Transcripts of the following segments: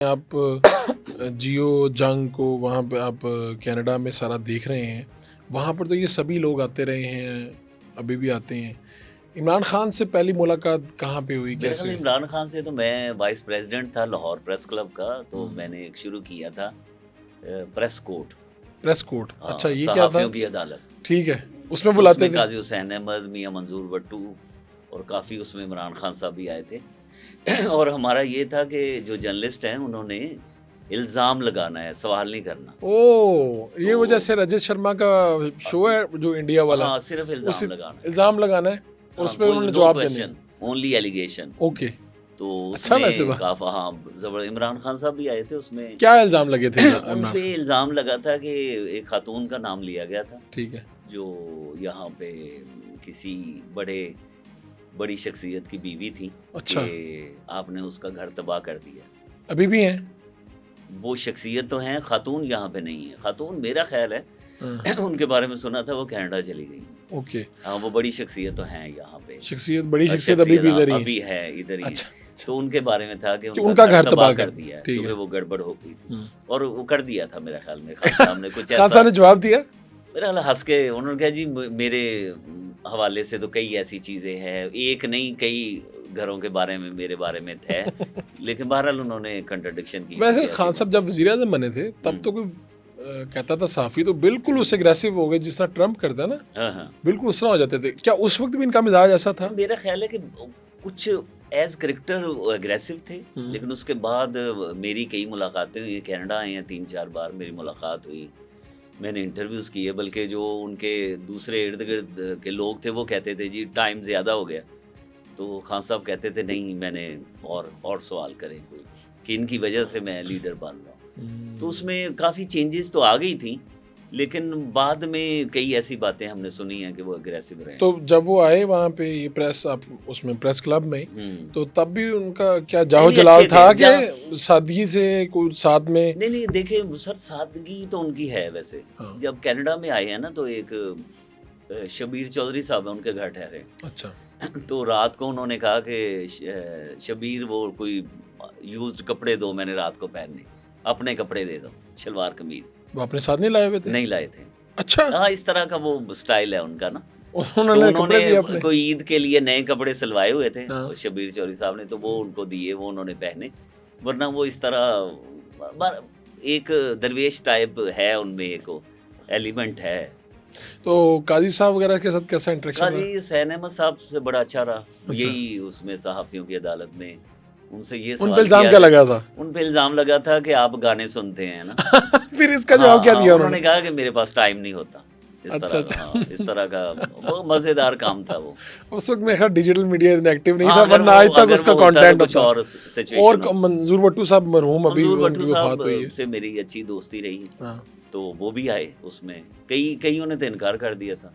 آپ جیو جنگ کو وہاں پہ آپ کینیڈا میں سارا دیکھ رہے ہیں، وہاں پر تو یہ سبھی لوگ آتے رہے ہیں، ابھی بھی آتے ہیں۔ عمران خان سے پہلی ملاقات کہاں پہ ہوئی، میرے خیال کیسے؟ میں عمران خان سے تو میں وائس پریزیڈنٹ تھا لاہور پریس کلب کا، تو میں نے ایک شروع کیا تھا پریس کورٹ، پریس کورٹ، اچھا یہ کیا تھا؟ صحافیوں کی عدالت۔ ٹھیک ہے، اس میں تو اس بلاتے میں تھے؟ قاضی حسین احمد، میاں منظور بٹو اور کافی اس میں عمران خان صاحب بھی آئے تھے۔ اور ہمارا یہ تھا کہ جو جرنلسٹ ہیں انہوں نے الزام لگانا ہے، سوال نہیں کرنا۔ اوہ، یہ وجہ سے رجت شرما کا شو ہے جو انڈیا والا، ہاں، صرف اسی الزام لگانا ہے، الزام لگانا ہے اور ہاں، اس پہ انہوں کوئی نے نو جواب دینے کویشچن، اونلی ایلیگیشن۔ اوکے، تو اس اچھا ویسے میں تھا۔ کافی عمران خان صاحب بھی آئے تھے اس میں۔ کیا الزام لگے تھے ان عمران پہ خان؟ الزام لگا تھا کہ ایک خاتون کا نام لیا گیا تھا ٹھیک ہے، جو یہاں پہ کسی بڑی شخصیت کی بیوی تھی، اچھا، کہ آپ نے اس کا گھر تباہ کر دیا۔ ابھی بھی ہیں؟ وہ شخصیت تو ہیں، خاتون یہاں پہ نہیں ہے۔ خاتون میرا خیال ہے ہاں، ان کے بارے میں سنا تھا وہ کینیڈا چلی گئی۔ اوکے، ہاں، وہ بڑی شخصیت تو ہیں یہاں پہ، بڑی شخصیت ابھی بھی ادھر ہی ہے؟ ابھی ہے ادھر ہی ہے۔ اچھا اچھا، تو ان کے بارے میں تھا کہ کہ ان کا گھر تباہ کر دیا، دیا، ٹھیک کیونکہ ہے۔ وہ گڑبڑ ہو گئی تھی، اور وہ کر دیا تھا میرا خیال میں خان صاحب نے کچھ خان ایسا۔ صاحب نے جواب دیا؟ میرا خیال ہنس کے انہوں نے کہا جی میرے حوالے سے تو کئی ایسی چیزیں ہیں، ایک نہیں کئی گھروں کے بارے میں میرے بارے میں ہے، لیکن بہرحال انہوں نے کنٹرڈکشن کی۔ ویسے خان صاحب جب وزیر اعظم بنے تھے تب تو کوئی کہتا تھا صحافی تو بالکل اس اگریسو ہو گئے، جس طرح ٹرمپ کرتا ہے نا، ہاں ہاں، بالکل اس طرح ہو جاتے تھے۔ کیا اس وقت بھی ان کا مزاج ایسا تھا؟ میرا خیال ہے کہ کچھ ایز کریکٹر اگریسو تھے، لیکن اس کے بعد میری کئی ملاقاتیں ہوئی، کینیڈا آئے ہیں 3-4 بار میری ملاقات ہوئی، میں نے انٹرویوز کیے، بلکہ جو ان کے دوسرے ارد گرد کے لوگ تھے وہ کہتے تھے جی ٹائم زیادہ ہو گیا، تو خان صاحب کہتے تھے نہیں میں نے اور سوال کریں کوئی، کہ ان کی وجہ سے میں لیڈر بن رہا ہوں۔ تو اس میں کافی چینجز تو آ گئی تھیں، لیکن بعد میں کئی ایسی باتیں ہم نے سنی ہیں کہ وہ اگریسو رہے۔ تو جب وہ آئے وہاں پہ یہ پریس آپ اس میں پریس کلب میں، تو تب بھی ان کا کیا جاہو جلال تھا کہ سادگی سے کوئی ساتھ میں؟ نہیں دیکھیں سر، سادگی تو ان کی ہے ویسے۔ جب کینیڈا میں آئے ہیں نا تو ایک شبیر چودھری صاحب ہیں، ان کے گھر ٹھہرے، اچھا، تو رات کو انہوں نے کہا کہ شبیر وہ کوئی یوزڈ کپڑے دو، میں نے رات کو پہننے، اپنے کپڑے دے دو، شلوار قمیض۔ وہ اپنے ساتھ نہیں لائے ہوئے تھے؟ نہیں لائے تھے۔ اچھا، ہاں، اس طرح کا وہ سٹائل ہے ان کا نا۔ انہوں تو نے انہوں کپڑے دیے نے اپنے؟ کوئی عید کے لیے نئے کپڑے سلوائے ہوئے تھے شبیر چودھری صاحب نے، تو وہ ان کو دیے، وہ انہوں نے پہنے، ورنہ وہ اس طرح ایک درویش ٹائپ ہے ان میں، ایک ایلیمنٹ ہے۔ تو قاضی صاحب وغیرہ کے ساتھ کیسا انٹریکشن رہا؟ قاضی حسین احمد صاحب سے بڑا اچھا رہا، یہی اس میں صحافیوں کی عدالت میں ان سے یہ ان پہ سوال الزام کیا کیا لگا تھا؟ ان پہ الزام لگا تھا کہ آپ گانے سنتے ہیں نا۔ پھر اس کا جواب کیا دیا انہوں نے کہا کہ میرے پاس ٹائم نہیں ہوتا، اس طرح کا۔ ہاں، اس طرح کا وہ مزیدار کام تھا وہ۔ اس وقت میں خیر ڈیجیٹل میڈیا اتنا ایکٹیو نہیں تھا، ورنہ آج تک اس کا کانٹینٹ کچھ ہوتا۔ اور اور سچویشن۔ منظور بٹو صاحب مرحوم، ابھی منظور ان بٹو کی وفات ہوئی ہے۔ صاحب سے میری اچھی دوستی رہی، ہاں، تو وہ بھی آئے اس میں، کئیوں نے تو انکار کر دیا تھا۔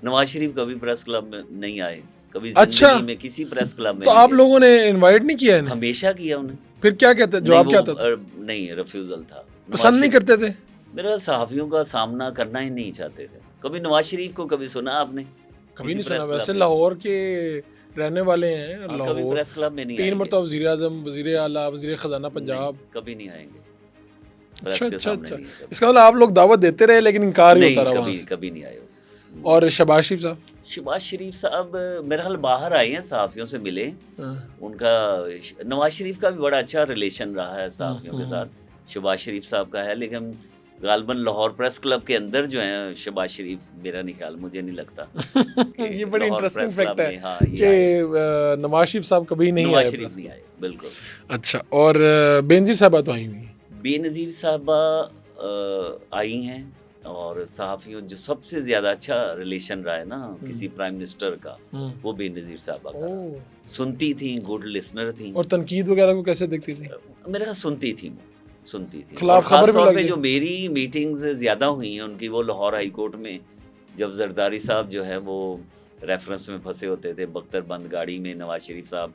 نواز شریف کبھی پریس کلب میں نہیں آئے، کبھی زندگی میں کسی پریس کلب میں تو آپ لوگوں نے انوائٹ نہیں کیا انہیں؟ ہمیشہ کیا انہیں۔ پھر کیا کہتے، جواب کیا تھا؟ نہیں، ریفیوزل تھا۔ پسند نہیں کرتے تھے؟ میرا صحافیوں کا سامنا کرنا ہی نہیں چاہتے تھے۔ کبھی نواز شریف کو کبھی سنا آپ نے؟ کبھی نہیں سنا، ویسے لاہور کے رہنے والے ہیں، کبھی لاہور پریس کلب میں نہیں 3 آئیں گے، مرتبہ وزیر اعظم، وزیر اعلیٰ، وزیر خزانہ پنجاب۔ کبھی نہیں آئیں گے اچھا اچھا اچھا، اس کا مطلب آپ لوگ دعوت دیتے رہے لیکن انکار ہی ہوتا رہا وہاں سے؟ کبھی نہیں آئے۔ اور شہباز شریف صاحب؟ شہباز شریف صاحب میرا حال باہر آئے ہیں، صحافیوں سے ملے، ان کا نواز شریف کا بھی بڑا اچھا ریلیشن رہا ہے صحافیوں کے ساتھ، شہباز شریف صاحب کا ہے، لیکن غالباً لاہور پریس کلب کے اندر جو ہیں شہباز شریف، میرا نہیں خیال، مجھے نہیں لگتا۔ یہ بڑی انٹرسٹنگ فیکٹ ہے کہ نواز شریف صاحب کبھی نہیں آئے، نواز شریف نہیں آئے، بالکل۔ اچھا، اور بینظیر صاحبہ تو آئی ہوئی؟ بے نظیر صاحبہ آئی ہیں، اور صحافیوں جو سب سے زیادہ اچھا ریلیشن رہا ہے نا کسی پرائم منسٹر کا، وہ بے نظیر صاحبہ کا۔ سنتی تھیں، گڈ لسنر تھیں۔ اور تنقید وغیرہ کو کیسے دیکھتی تھی؟ میرے خیال سنتی تھیں، خلاف خبر خاص بھی طور پہ لگی؟ جو میری میٹنگز زیادہ ہوئی ہیں ان کی، وہ لاہور ہائی کورٹ میں، جب زرداری صاحب جو ہے وہ ریفرنس میں پھنسے ہوتے تھے، بختر بند گاڑی میں نواز شریف صاحب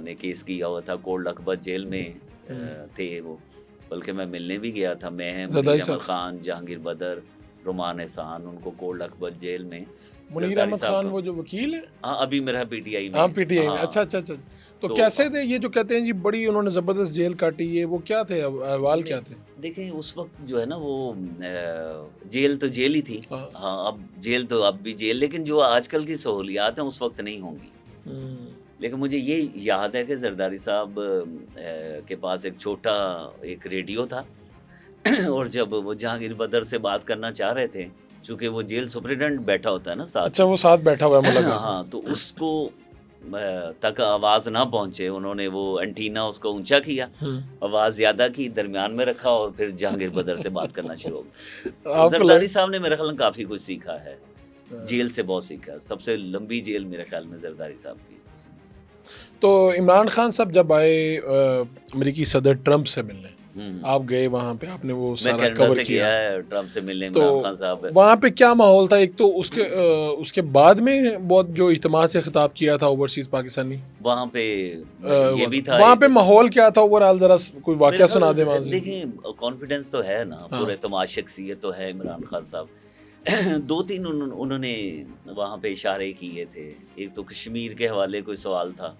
نے کیس کیا ہوا تھا، کولڈ اکبر جیل میں تھے وہ، بلکہ میں ملنے بھی گیا تھا، میں منیر احمد خان، جہانگیر بدر، رومان احسان، ان کو کولڈ اکبر جیل میں منیر زرداری احمد صاحب خان کا۔ وہ جو وکیل ہیں، ہاں ابھی میرا پی ٹی آئی میں ہاں پی ٹی آئی میں، ہاں، اچھا اچھا اچھا، تو تو کیسے تھے یہ جو کہتے ہیں جی بڑی انہوں نے زبردست جیل کاٹی، یہ وہ کیا تھے احوال کیا تھے؟ دیکھیں اس وقت جو ہے نا وہ جیل تو جیل ہی تھی، ہاں ہاں اب جیل تو اب بھی جیل، لیکن جو آج کل کی سہولیات ہیں اس وقت نہیں ہوں گی۔ لیکن مجھے یہ یاد ہے کہ زرداری صاحب کے پاس ایک چھوٹا ایک ریڈیو تھا، اور جب وہ جہانگیر بدر سے بات کرنا چاہ رہے تھے، چونکہ وہ جیل سپرنٹینڈنٹ بیٹھا ہوتا ہے نا ساتھ، اچھا وہ ساتھ بیٹھا ہوا ہے ملاقات ہاں تو اس کو تک آواز نہ پہنچے، انہوں نے وہ انٹینا اس کو اونچا کیا، آواز زیادہ کی، درمیان میں رکھا، اور پھر جہانگیر بدر سے بات کرنا شروع ہو گیا۔ آپ کو زرداری صاحب نے میرے خیال میں کافی کچھ سیکھا ہے، جیل سے بہت سیکھا، سب سے لمبی جیل میرے خیال میں زرداری صاحب کی۔ تو عمران خان صاحب جب آئے امریکی صدر ٹرمپ سے ملنے، آپ گئے وہاں پہ، آپ نے وہ میں سارا کینیڈا کور سے کیا گیا ہے ٹرمپ سے ملنے، تو عمران خان صاحب۔ وہاں پہ کیا ماحول تھا؟ ایک تو اس کے بعد میں بہت جو اجتماع سے خطاب کیا تھا اوورسیز پاکستانی، وہاں پہ یہ بھی تھا، وہاں پہ ماحول کیا تھا اوور آل؟ ذرا کوئی واقعہ سنا دیں وہاں سے۔ دیکھیں کانفیڈنس تو ہے نا، پورے اعتماد شخصیت تو ہے عمران خان صاحب۔ دو تین انہوں نے وہاں پہ اشارے کیے تھے، ایک تو کشمیر کے حوالے کوئی سوال تھا،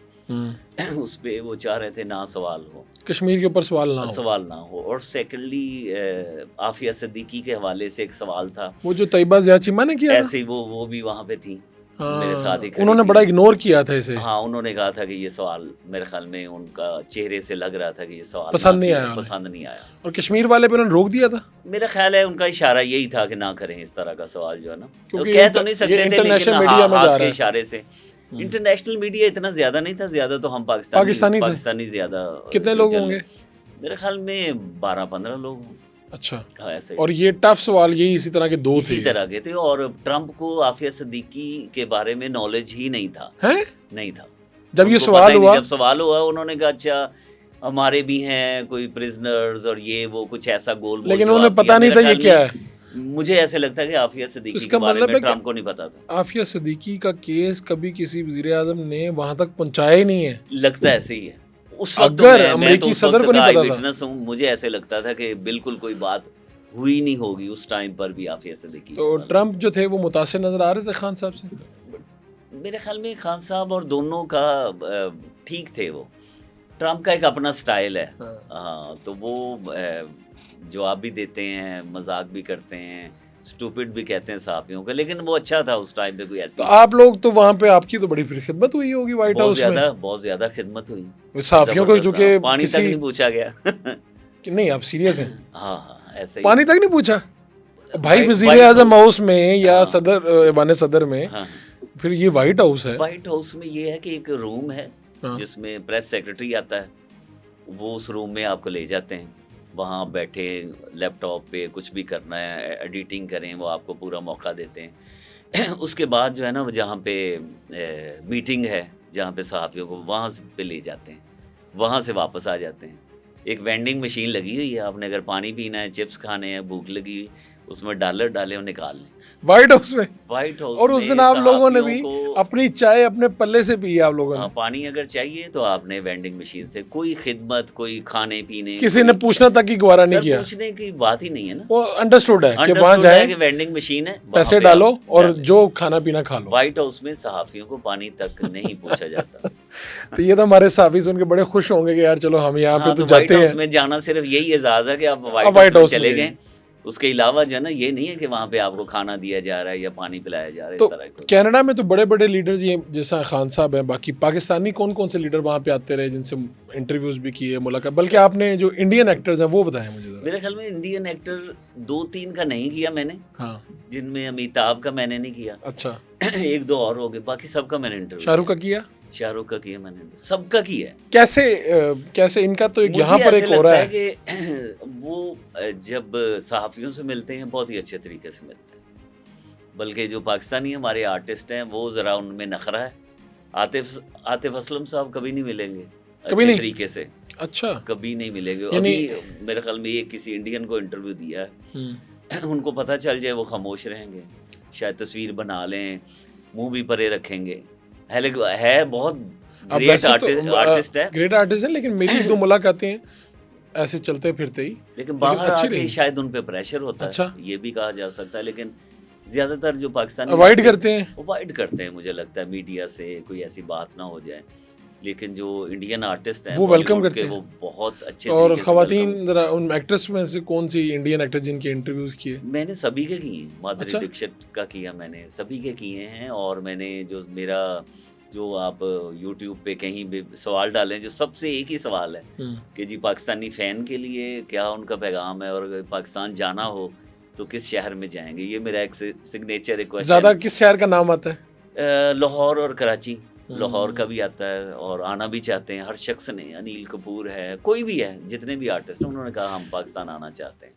اس پہ وہ چاہ رہے تھے نہ سوال ہو، کشمیر کے اوپر سوال نہ ہو، اور سیکنڈلی عافیہ صدیقی کے حوالے سے ایک سوال تھا، وہ جو طیبہ ضیاء چیمہ نے کیا ایسے ہی وہ بھی وہاں پہ تھی، میرے ساتھ ہی کھڑی انہوں نے تھی۔ بڑا اگنور کیا تھا اسے، ہاں انہوں نے کہا تھا کہ یہ سوال، میرے خیال میں ان کا چہرے سے لگ رہا تھا کہ یہ سوال پسند نہیں آیا، اور کشمیر والے پہ انہوں نے روک دیا تھا۔ میرا خیال ہے ان کا اشارہ یہی تھا کہ نہ کریں اس طرح کا سوال، جو ہے نا کیونکہ کہہ تو نہیں سکتے تھے، انٹرنیشنل لیکن میڈیا میں جا ہاتھ رہا کے ہے، اشارے سے۔ انٹرنیشنل میڈیا اتنا زیادہ نہیں تھا، زیادہ تو ہم پاکستانی زیادہ۔ کتنے لوگ ہوں گے؟ میرے خیال میں 12-15 لوگ ہوں۔ اچھا، ایسے اور یہ ٹف سوال یہی اسی طرح کے دو تھے؟ اسی طرح کے تھے، اور ٹرمپ کو عافیہ صدیقی کے بارے میں نالج ہی نہیں تھا، نہیں تھا۔ جب یہ سوال ہوا انہوں نے کہا اچھا ہمارے بھی ہیں کوئی پرزنرز اور یہ وہ کچھ ایسا گول، لیکن انہوں نے پتا نہیں تھا یہ کیا ہے۔ مجھے ایسے لگتا ہے کہ عافیہ صدیقی کے بارے میں ٹرمپ کو نہیں پتا تھا۔ عافیہ صدیقی کا کیس کبھی کسی وزیر اعظم نے وہاں تک پہنچایا ہی نہیں ہے، لگتا ہے ایسے ہی ہے۔ اس وقت میں تو اس وقت کا آئی وٹنس ہوں، مجھے ایسے لگتا تھا کہ بالکل کوئی بات ہوئی نہیں ہوگی اس ٹائم پر بھی عافیہ صدیقی۔ تو ٹرمپ جو تھے وہ متاثر نظر آ رہے تھے خان صاحب سے؟ میرے خیال میں خان صاحب اور دونوں کا ٹھیک تھے، وہ ٹرمپ کا ایک اپنا سٹائل ہے، ہاں تو وہ جواب بھی دیتے ہیں، مذاق بھی کرتے ہیں، اسٹوپڈ بھی کہتے ہیں صحافیوں کو، لیکن وہ اچھا تھا اس ٹائم پہ کوئی ایسی۔ تو آپ لوگ تو وہاں پہ آپ کی تو بڑی پھر خدمت ہوئی ہوگی وائٹ ہاؤس میں؟ بہت زیادہ خدمت ہوئی صحافیوں کو، جو کہ پانی تک نہیں پوچھا گیا۔ نہیں آپ سیریس ہیں؟ ہاں ایسے ہی، پانی تک نہیں پوچھا بھائی وزیر اعظم ہاؤس میں یا صدر ایوان صدر میں، پھر یہ وائٹ ہاؤس ہے۔ وائٹ ہاؤس میں یہ ہے کہ ایک روم ہے جس میں پریس سیکرٹری آتا ہے، وہ اس روم میں آپ کو لے جاتے ہیں، وہاں بیٹھے لیپ ٹاپ پہ کچھ بھی کرنا ہے، ایڈیٹنگ کریں، وہ آپ کو پورا موقع دیتے ہیں۔ اس کے بعد جو ہے نا جہاں پہ میٹنگ ہے، جہاں پہ صحافیوں کو، وہاں پہ لے جاتے ہیں، وہاں سے واپس آ جاتے ہیں۔ ایک وینڈنگ مشین لگی ہوئی ہے، آپ نے اگر پانی پینا ہے، چپس کھانے ہیں، بھوک لگی ہوئی، اس میں ڈالر ڈالیں اور نکال لیں وائٹ ہاؤس میں۔ وائٹ ہاؤس اور اس دن آپ لوگوں نے بھی اپنی چائے اپنے پلے سے پی، آپ لوگوں نے پانی اگر چاہیے تو آپ نے وینڈنگ مشین سے، کوئی خدمت، کوئی کھانے پینے، کسی نے پوچھنا تک کی گوارا نہیں کیا، پوچھنے کی بات ہی نہیں ہے نا، وہ انڈرسٹوڈ ہے کہ وہاں جائیں کہ وینڈنگ مشین ہے، پیسے ڈالو اور جو کھانا پینا کھا لو۔ وائٹ ہاؤس میں صحافیوں کو پانی تک نہیں پوچھا جاتا۔ تو یہ تو ہمارے صحافی سن کے بڑے خوش ہوں گے کہ یار چلو ہم یہاں پہ تو جاتے ہیں۔ وائٹ ہاؤس میں جانا صرف یہی اعزاز ہے کہ آپ وائٹ ہاؤس میں چلے گئے، اس کے علاوہ جو ہے نا یہ نہیں ہے کہ وہاں پہ آپ کو کھانا دیا جا رہا ہے یا پانی پلایا جا رہا ہے، اس طرح کا۔ کینیڈا میں تو بڑے بڑے لیڈرز، یہ جیسا خان صاحب ہیں، باقی پاکستانی کون کون سے لیڈر وہاں پہ آتے رہے جن سے انٹرویوز بھی کیے، ملاقات؟ بلکہ آپ نے جو انڈین ایکٹرز ہیں وہ بتائیں مجھے ذرا۔ میرے خیال میں انڈین ایکٹر 2-3 کا نہیں کیا میں نے، ہاں، جن میں امیتابھ کا میں نے نہیں کیا، اچھا 1-2 اور ہو گئے، باقی سب کا میں نے انٹرویو۔ شاہ رخ کا کیا؟ شاہ رخ کا کیا میں نے، سب کا کیا ہے۔ کیسے ان کا تو یہاں پر ایک ہو رہا ہے کہ وہ جب صحافیوں سے ملتے ہیں بہت ہی اچھے طریقے سے ملتے ہیں، بلکہ جو پاکستانی ہمارے آرٹسٹ ہیں وہ ذرا ان میں نخرہ ہے۔ عاطف اسلم صاحب کبھی نہیں ملیں گے اچھے طریقے سے، اچھا کبھی نہیں ملیں گے۔ ابھی میرے خیال میں یہ کسی انڈین کو انٹرویو دیا ہے، ان کو پتہ چل جائے وہ خاموش رہیں گے، شاید تصویر بنا لیں، منہ بھی پرے رکھیں گے، ہے بہت گریٹ آرٹسٹ ہے، گریٹ آرٹسٹ ہے، لیکن میری 2 ملاقاتیں ہیں ایسے چلتے پھرتے ہی، لیکن باہر آ کے شاید ان پہ پریشر ہوتا ہے، یہ بھی کہا جا سکتا ہے، لیکن زیادہ تر جو پاکستانی اوائڈ کرتے ہیں. اوائڈ کرتے ہیں، مجھے لگتا ہے میڈیا سے کوئی ایسی بات نہ ہو جائے، لیکن جو انڈین آرٹسٹ ہیں وہ بالی ویلکم ووڈ کرتے کے، ہیں. وہ بہت اچھے اور طریقے سے خواتین ذرا ان ایکٹریس میں سے کون سی انڈین ایکٹر جن کے انٹرویوز کیے؟ میں نے سبھی کے کیے ہیں، مادھوری اچھا. دکشت کا کیا، میں نے سبھی کے کیے ہیں، اور میں نے جو میرا جو آپ یوٹیوب پہ کہیں بھی سوال ڈالیں، جو سب سے ایک ہی سوال ہے کہ جی پاکستانی فین کے لیے کیا ان کا پیغام ہے، اور اگر پاکستان جانا ہو تو کس شہر میں جائیں گے، یہ میرا ایک سگنیچر ایک زیادہ کس شہر کا نام آتا ہے؟ لاہور اور کراچی. لاہور کا بھی آتا ہے، اور آنا بھی چاہتے ہیں ہر شخص نے. انیل کپور ہے، کوئی بھی ہے، جتنے بھی آرٹسٹ ہیں، انہوں نے کہا ہم پاکستان آنا چاہتے ہیں.